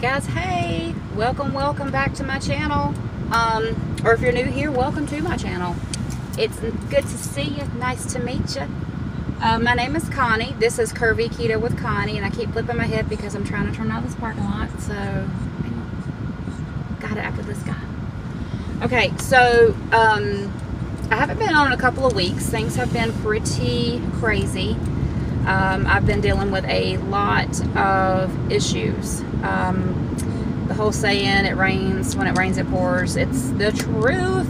guys, hey, welcome back to my channel, or if you're new here, welcome to my channel. It's good to see you, nice to meet you. My name is Connie. This is Curvy Keto with Connie, and I keep flipping my head because I'm trying to turn out this parking lot, so got it after this guy. Okay, so I haven't been on in a couple of weeks. Things have been pretty crazy. I've been dealing with a lot of issues. The whole saying, it rains, when it rains it pours, it's the truth.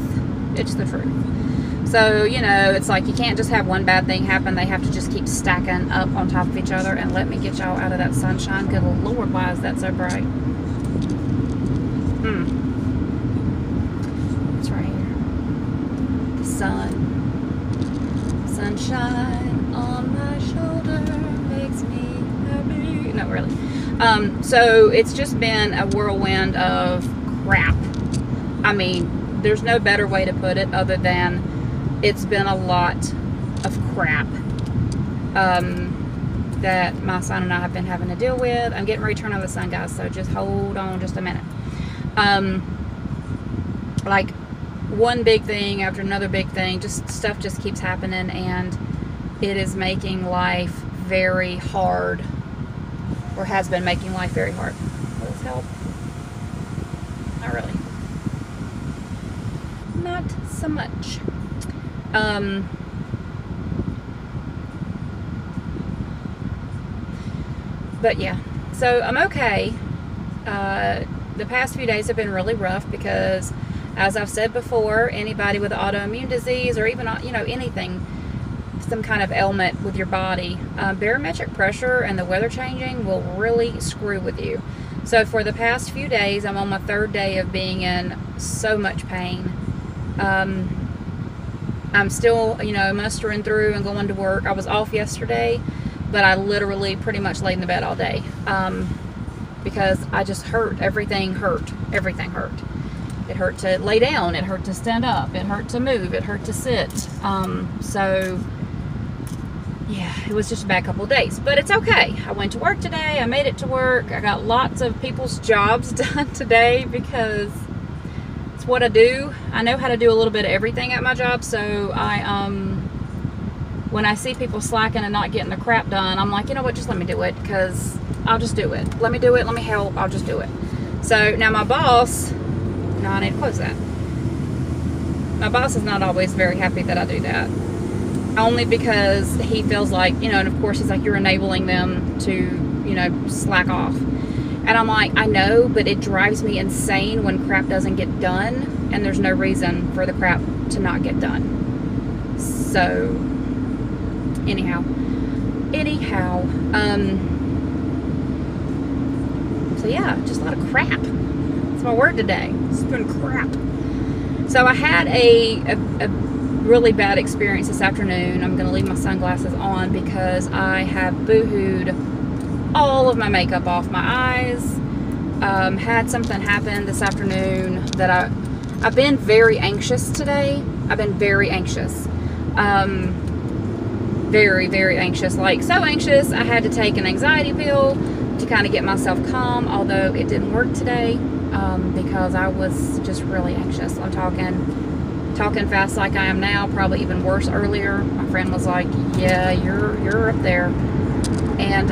It's the truth. So, you know, it's like you can't just have one bad thing happen. They have to just keep stacking up on top of each other. And let me get y'all out of that sunshine. Good Lord, why is that so bright? It's right here. The sun. Sunshine on my shoulder makes me happy. No, really. So it's just been a whirlwind of crap. I mean, there's no better way to put it other than it's been a lot of crap that my son and I have been having to deal with. I'm getting ready to turn on the sun, guys, so just hold on just a minute. Like one big thing after another big thing, just stuff just keeps happening, and it is making life very hard, or has been making life very hard. Will this help? Not really. Not so much. But yeah, so I'm okay. The past few days have been really rough because, as I've said before, anybody with autoimmune disease or even, you know, anything, some kind of ailment with your body, barometric pressure and the weather changing will really screw with you. So for the past few days, I'm on my third day of being in so much pain. I'm still, you know, mustering through and going to work. I was off yesterday, but I literally pretty much laid in the bed all day because I just hurt. Everything hurt. Everything hurt. It hurt to lay down. It hurt to stand up. It hurt to move. It hurt to sit. So, yeah, it was just a bad couple of days. But it's okay. I went to work today. I made it to work. I got lots of people's jobs done today because it's what I do. I know how to do a little bit of everything at my job. So, when I see people slacking and not getting the crap done, I'm like, you know what, just let me do it, because I'll just do it. Let me do it. Let me help. I'll just do it. So, now my boss... No, I need to close that. My boss is not always very happy that I do that. Only because he feels like, you know, and of course he's like, you're enabling them to, you know, slack off. And I'm like, I know, but it drives me insane when crap doesn't get done, and there's no reason for the crap to not get done. So, anyhow. So yeah, just a lot of crap. That's my word today. It's been crap. So I had a really bad experience this afternoon. I'm going to leave my sunglasses on because I have boohooed all of my makeup off my eyes. Had something happen this afternoon that I've been very anxious today. I've been very anxious. Very, very anxious. Like, so anxious I had to take an anxiety pill to kind of get myself calm, although it didn't work today. Because I was just really anxious. I'm talking fast like I am now, probably even worse earlier. My friend was like, yeah, you're up there. And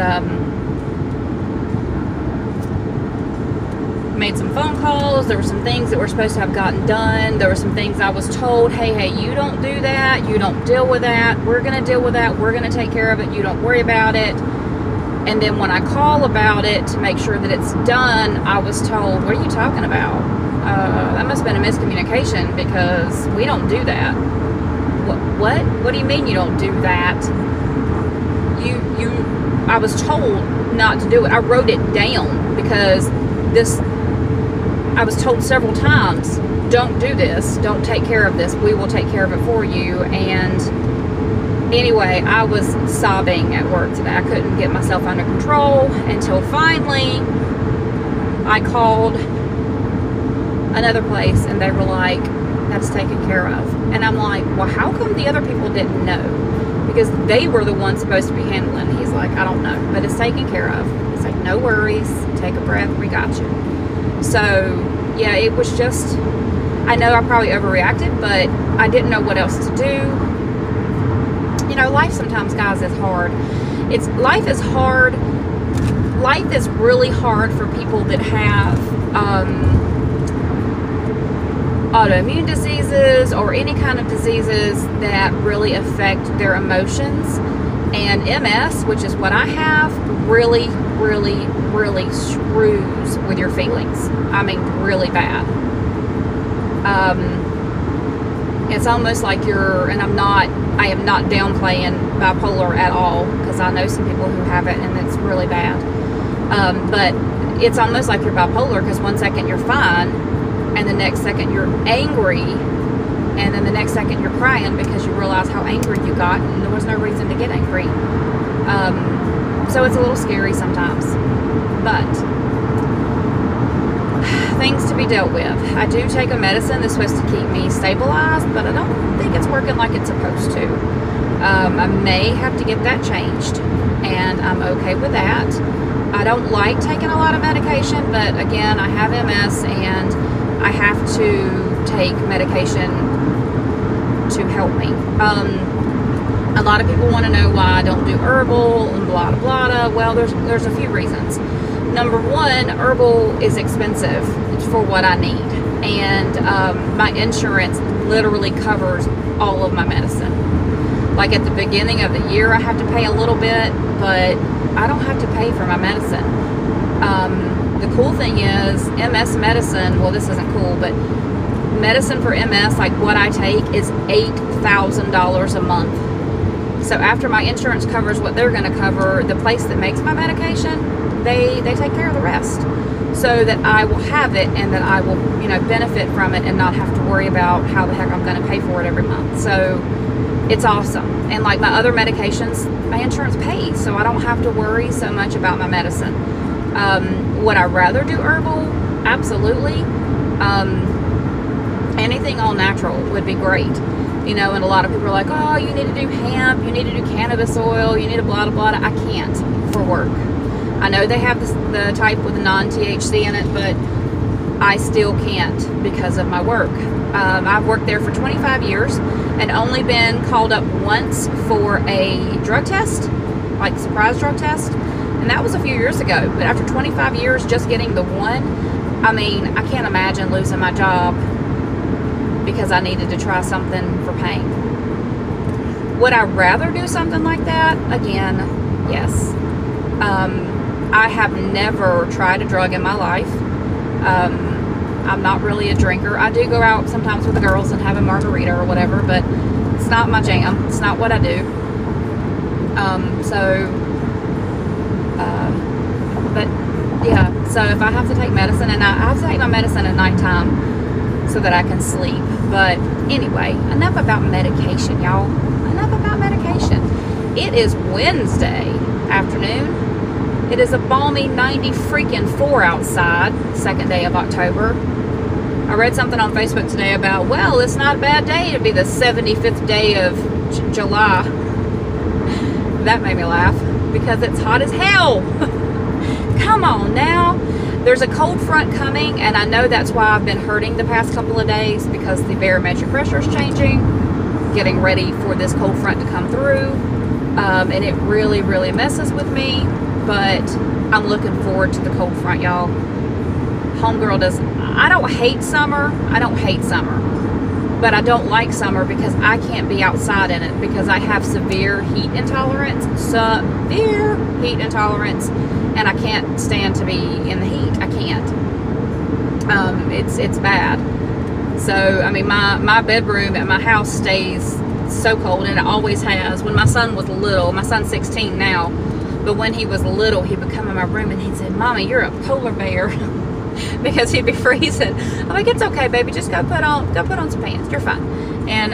made some phone calls. There were some things that were supposed to have gotten done. There were some things I was told, hey, you don't do that. You don't deal with that. We're going to deal with that. We're going to take care of it. You don't worry about it. And then when I call about it to make sure that it's done, I was told, what are you talking about? That must have been a miscommunication because we don't do that. What? What do you mean you don't do that? I was told not to do it. I wrote it down because I was told several times, don't do this. Don't take care of this. We will take care of it for you. And anyway, I was sobbing at work today. I couldn't get myself under control until finally I called another place and they were like, that's taken care of. And I'm like, well, how come the other people didn't know? Because they were the ones supposed to be handling. He's like, I don't know, but it's taken care of. It's like, no worries, take a breath, we got you. So yeah, it was just, I know I probably overreacted, but I didn't know what else to do. You know, life sometimes, guys, is hard. Life is hard. Life is really hard for people that have autoimmune diseases or any kind of diseases that really affect their emotions. And MS, which is what I have, really, really, really screws with your feelings. I mean, really bad. It's almost like and I am not downplaying bipolar at all, because I know some people who have it and it's really bad. But it's almost like you're bipolar, because one second you're fine, and the next second you're angry, and then the next second you're crying because you realize how angry you got and there was no reason to get angry. So it's a little scary sometimes, but things to be dealt with. I do take a medicine that's supposed to keep me stabilized, but I don't think it's working like it's supposed to. I may have to get that changed, and I'm okay with that. I don't like taking a lot of medication, but again, I have MS and I have to take medication to help me. A lot of people want to know why I don't do herbal and blah blah blah. Well, there's a few reasons. Number one, herbal is expensive for what I need, and my insurance literally covers all of my medicine. Like at the beginning of the year, I have to pay a little bit, but I don't have to pay for my medicine. The cool thing is MS medicine, well, this isn't cool, but medicine for MS, like what I take, is $8,000 a month. So after my insurance covers what they're going to cover, the place that makes my medication, they take care of the rest, so that I will have it and that I will, benefit from it and not have to worry about how the heck I'm going to pay for it every month. So it's awesome. And like my other medications, my insurance pays, so I don't have to worry so much about my medicine. Would I rather do herbal? Absolutely. Anything all natural would be great. And a lot of people are like, oh, you need to do hemp, you need to do cannabis oil, you need to blah, blah, blah. I can't for work. I know they have the type with non-THC in it, but I still can't because of my work. I've worked there for 25 years and only been called up once for a drug test, like surprise drug test. And that was a few years ago. But after 25 years, just getting the one, I mean, I can't imagine losing my job because I needed to try something for pain. Would I rather do something like that? Again, yes. I have never tried a drug in my life. I'm not really a drinker. I do go out sometimes with the girls and have a margarita or whatever, but it's not my jam. It's not what I do. But yeah, so if I have to take medicine, and I have to take my medicine at nighttime so that I can sleep. But anyway, enough about medication, y'all. Enough about medication. It is Wednesday afternoon. It is a balmy 90-freaking-4 outside, second day of October. I read something on Facebook today about, well, it's not a bad day to be the 75th day of July. That made me laugh because it's hot as hell. Come on now. There's a cold front coming, and I know that's why I've been hurting the past couple of days, because the barometric pressure is changing, getting ready for this cold front to come through, and it really, really messes with me, but I'm looking forward to the cold front, y'all. Homegirl I don't hate summer, but I don't like summer because I can't be outside in it because I have severe heat intolerance, and I can't stand to be in the heat. I can't. It's bad. So, I mean, my bedroom at my house stays so cold, and it always has. When my son was little, my son's 16 now, but when he was little, he would come in my room and he'd say, Mommy, you're a polar bear. Because he'd be freezing. I'm like, it's okay, baby, just go put on some pants, you're fine. And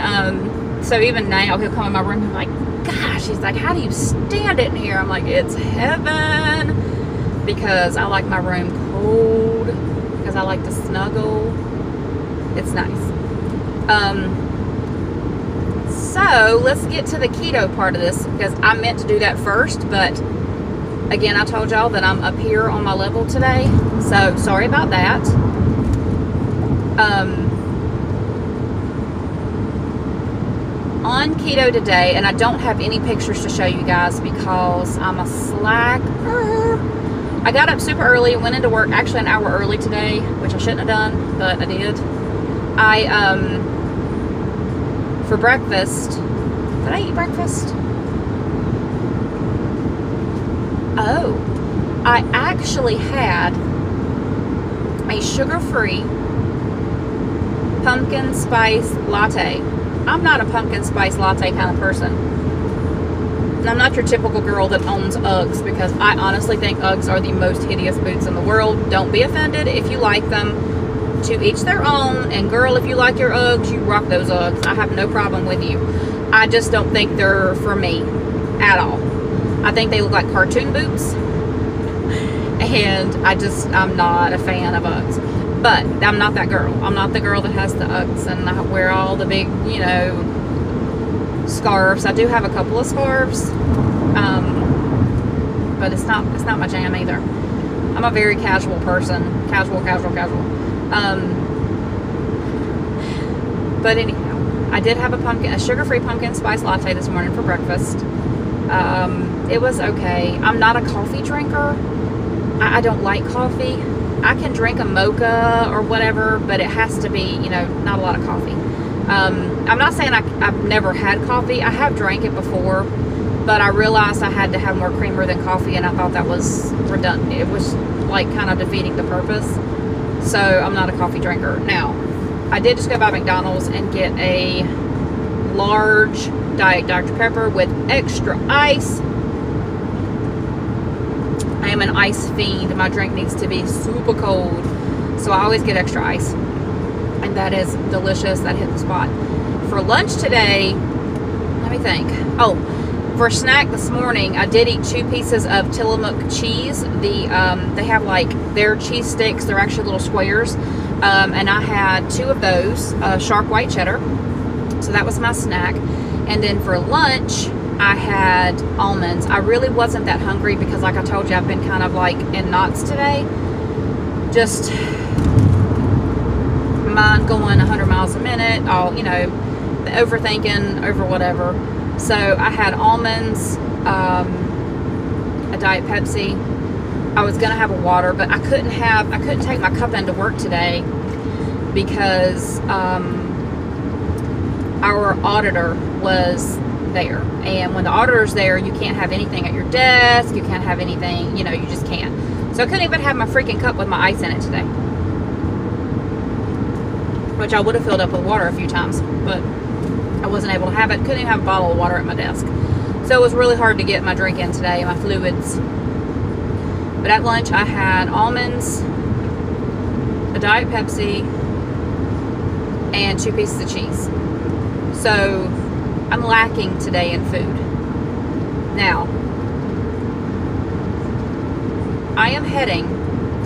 so even now he'll come in my room and I'm like, gosh, he's like, how do you stand it in here? I'm like, it's heaven, because I like my room cold, because I like to snuggle. It's nice. So let's get to the keto part of this, because I meant to do that first, but Again, I told y'all that I'm up here on my level today, so sorry about that. On keto today, and I don't have any pictures to show you guys because I'm a slacker. I got up super early, went into work actually an hour early today, which I shouldn't have done, but I did. For breakfast, did I eat breakfast? Oh, I actually had a sugar-free pumpkin spice latte. I'm not a pumpkin spice latte kind of person. And I'm not your typical girl that owns Uggs, because I honestly think Uggs are the most hideous boots in the world. Don't be offended if you like them. To each their own. And girl, if you like your Uggs, you rock those Uggs. I have no problem with you. I just don't think they're for me at all. I think they look like cartoon boots. And I'm not a fan of Uggs. But I'm not that girl. I'm not the girl that has the Uggs and I wear all the big, you know, scarves. I do have a couple of scarves. But it's not my jam either. I'm a very casual person. Casual. But anyhow, I did have a sugar-free pumpkin spice latte this morning for breakfast. It was okay. I'm not a coffee drinker. I don't like coffee. I can drink a mocha or whatever, but it has to be, you know, not a lot of coffee. I'm not saying I've never had coffee. I have drank it before, but I realized I had to have more creamer than coffee, and I thought that was redundant. It was like kind of defeating the purpose. So I'm not a coffee drinker. Now, I did just go by McDonald's and get a large Diet Dr. Pepper with extra ice. I am an ice fiend. My drink needs to be super cold, so I always get extra ice, and that is delicious. That hit the spot. For lunch today, let me think. Oh, for snack this morning, I did eat 2 pieces of Tillamook cheese. They have like their cheese sticks. They're actually little squares, and I had 2 of those, sharp white cheddar. So that was my snack. And then for lunch, I had almonds. I really wasn't that hungry because, like I told you, I've been kind of like in knots today. Just mind going 100 miles a minute, all, you know, the overthinking over whatever. So I had almonds, a Diet Pepsi. I was gonna have a water, but I couldn't take my cup into work today because our auditor was there, and when the auditor's there, you can't have anything at your desk, you can't have anything, you know, you just can't. So I couldn't even have my freaking cup with my ice in it today, which I would have filled up with water a few times, but I wasn't able to have it. Couldn't even have a bottle of water at my desk. So it was really hard to get my drink in today, my fluids. But at lunch I had almonds, a Diet Pepsi, and 2 pieces of cheese. So I'm lacking today in food. Now, I am heading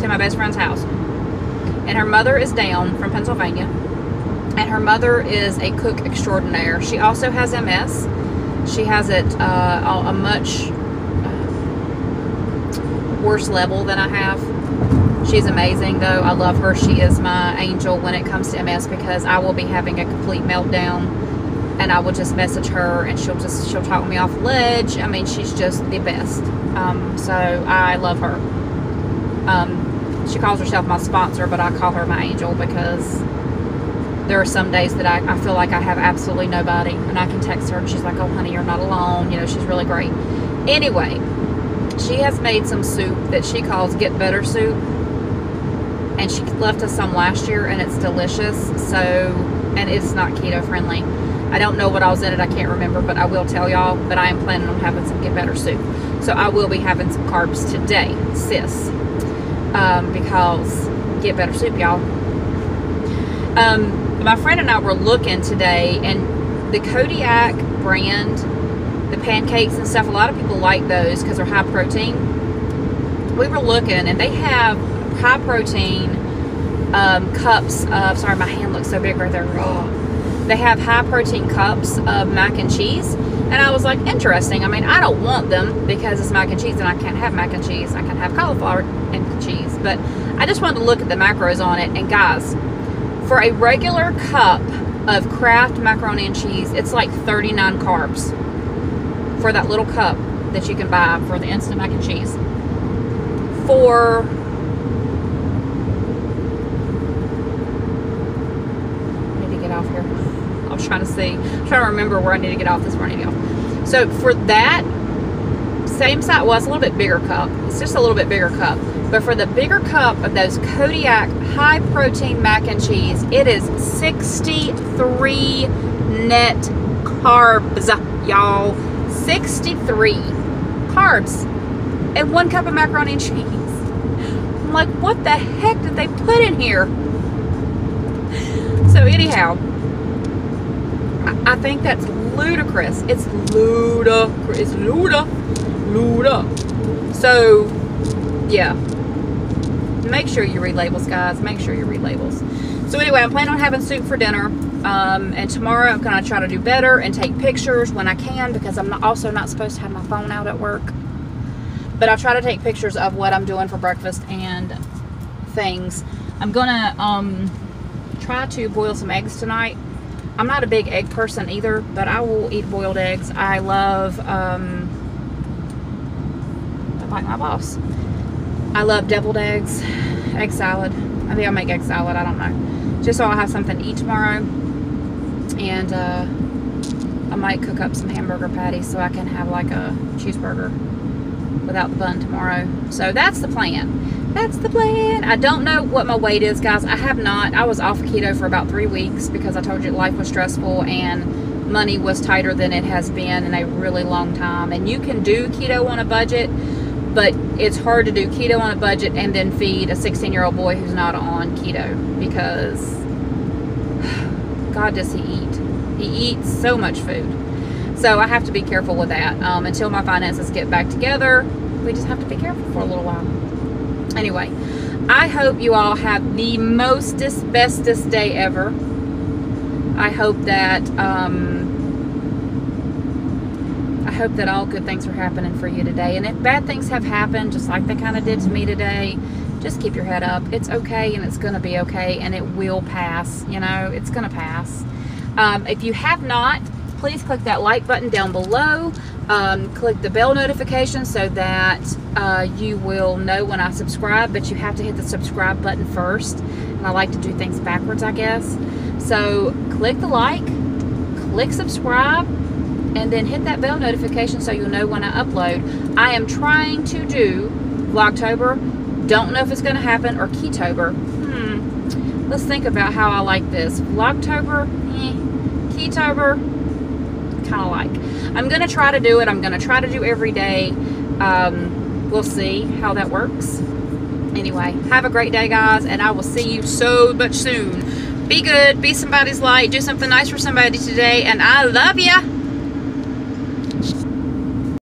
to my best friend's house, and her mother is down from Pennsylvania, and her mother is a cook extraordinaire. She also has MS. She has it a much worse level than I have. She's amazing though. I love her. She is my angel when it comes to MS, because I will be having a complete meltdown and I will just message her and she'll talk me off the ledge. I mean, she's just the best. So I love her. She calls herself my sponsor, but I call her my angel because there are some days that I feel like I have absolutely nobody, and I can text her and she's like, oh honey, you're not alone. You know, she's really great. Anyway, she has made some soup that she calls Get Better soup, and she left us some last year, and it's delicious. So, and it's not keto friendly. I don't know what all's in it, I can't remember, but I will tell y'all that I am planning on having some Get Better soup. So I will be having some carbs today, sis, because Get Better soup, y'all. My friend and I were looking today, and the Kodiak brand, the pancakes and stuff, a lot of people like those because they're high protein. We were looking, and they have high protein cups of, sorry, my hand looks so big right there. they have high protein cups of mac and cheese. And I was like, interesting. I mean, I don't want them because it's mac and cheese and I can't have mac and cheese. I can have cauliflower and cheese. But I just wanted to look at the macros on it. And guys, for a regular cup of Kraft macaroni and cheese, it's like 39 carbs for that little cup that you can buy for the instant mac and cheese. For off here. I was trying to see. I'm trying to remember where I need to get off this morning. So for that same size, well, it's a little bit bigger cup. It's just a little bit bigger cup. But for the bigger cup of those Kodiak high protein mac and cheese, it is 63 net carbs, y'all. 63 carbs and 1 cup of macaroni and cheese. I'm like, what the heck did they put in here? So anyhow, I think that's ludicrous. It's ludicrous. It's luda. So, yeah. Make sure you read labels, guys. Make sure you read labels. So anyway, I'm planning on having soup for dinner. And tomorrow I'm going to try to do better and take pictures when I can, because I'm also not supposed to have my phone out at work. But I'll try to take pictures of what I'm doing for breakfast and things. I'm going to... try to boil some eggs tonight. I'm not a big egg person either, but I will eat boiled eggs. I love, like my boss, I love deviled eggs, egg salad. I think I'll make egg salad, I don't know. Just so I'll have something to eat tomorrow. And I might cook up some hamburger patties so I can have like a cheeseburger without the bun tomorrow. So that's the plan. That's the plan. I don't know what my weight is, guys. I have not. I was off keto for about 3 weeks because I told you life was stressful and money was tighter than it has been in a really long time. And you can do keto on a budget, but it's hard to do keto on a budget and then feed a 16-year-old boy who's not on keto, because God, does he eat. He eats so much food. So I have to be careful with that. Until my finances get back together, we just have to be careful for a little while. Anyway, I hope you all have the mostest, bestest day ever. I hope that all good things are happening for you today. And if bad things have happened, just like they kind of did to me today, just keep your head up. It's okay, and it's going to be okay, and it will pass. You know, it's going to pass. If you have not, please click that like button down below. Click the bell notification so that you will know when I subscribe, but you have to hit the subscribe button first. And I like to do things backwards, I guess. So click the like, click subscribe, and then hit that bell notification so you'll know when I upload. I am trying to do Vlogtober. Don't know if it's going to happen, or Ketober. Let's think about how I like this. Vlogtober, Ketober, kind of like. I'm going to try to do it. I'm going to try to do every day. We'll see how that works. Anyway, have a great day, guys, and I will see you so much soon. Be good. Be somebody's light. Do something nice for somebody today, and I love ya.